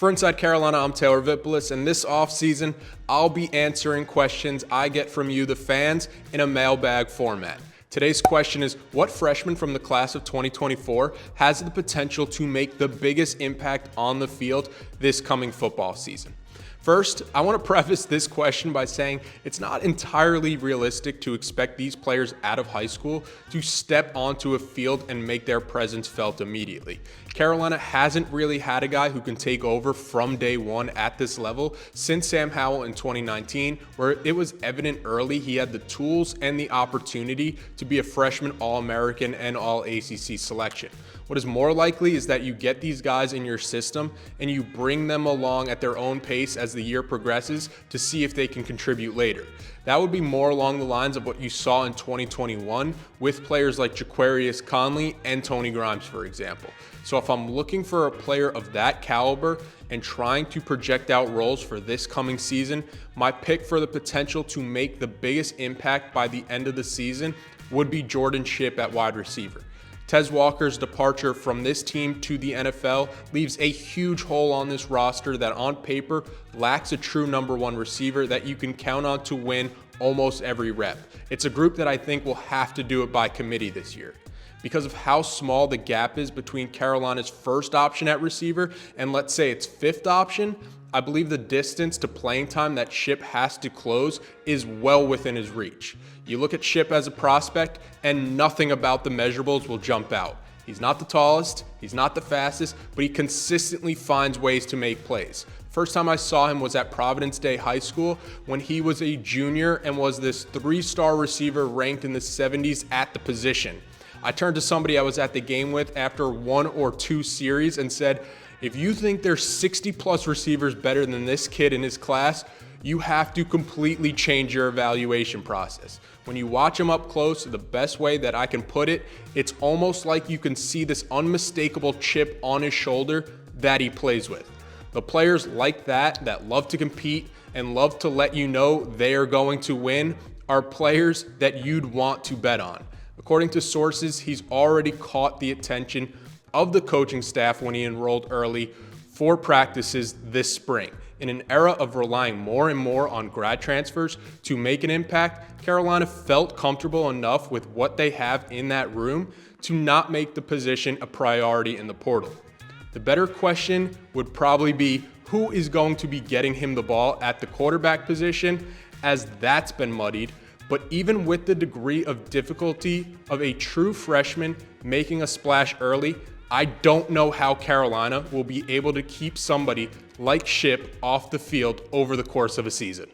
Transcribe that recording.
For Inside Carolina, I'm Taylor Vippolis, and this offseason, I'll be answering questions I get from you, the fans, in a mailbag format. Today's question is, what freshman from the class of 2024 has the potential to make the biggest impact on the field this coming football season? First, I want to preface this question by saying it's not entirely realistic to expect these players out of high school to step onto a field and make their presence felt immediately. Carolina hasn't really had a guy who can take over from day one at this level since Sam Howell in 2019, where it was evident early he had the tools and the opportunity to be a freshman All-American and All-ACC selection. What is more likely is that you get these guys in your system and you bring them along at their own pace as the year progresses to see if they can contribute later. That would be more along the lines of what you saw in 2021 with players like Jaquarius Conley and Tony Grimes, for example. So if I'm looking for a player of that caliber and trying to project out roles for this coming season, my pick for the potential to make the biggest impact by the end of the season would be Jordan Shipp at wide receiver. Tez Walker's departure from this team to the NFL leaves a huge hole on this roster that on paper lacks a true number one receiver that you can count on to win almost every rep. It's a group that I think will have to do it by committee this year. Because of how small the gap is between Carolina's first option at receiver and let's say its fifth option, I believe the distance to playing time that Shipp has to close is well within his reach. You look at Shipp as a prospect and nothing about the measurables will jump out. He's not the tallest, he's not the fastest, but he consistently finds ways to make plays. First time I saw him was at Providence Day High School when he was a junior and was this 3-star receiver ranked in the 70s at the position. I turned to somebody I was at the game with after 1 or 2 series and said, if you think there's 60+ receivers better than this kid in his class, you have to completely change your evaluation process. When you watch him up close, the best way that I can put it, it's almost like you can see this unmistakable chip on his shoulder that he plays with. The players like that love to compete and love to let you know they are going to win, are players that you'd want to bet on. According to sources, he's already caught the attention of the coaching staff when he enrolled early for practices this spring. In an era of relying more and more on grad transfers to make an impact, Carolina felt comfortable enough with what they have in that room to not make the position a priority in the portal. The better question would probably be who is going to be getting him the ball at the quarterback position, as that's been muddied. But even with the degree of difficulty of a true freshman making a splash early, I don't know how Carolina will be able to keep somebody like Shipp off the field over the course of a season.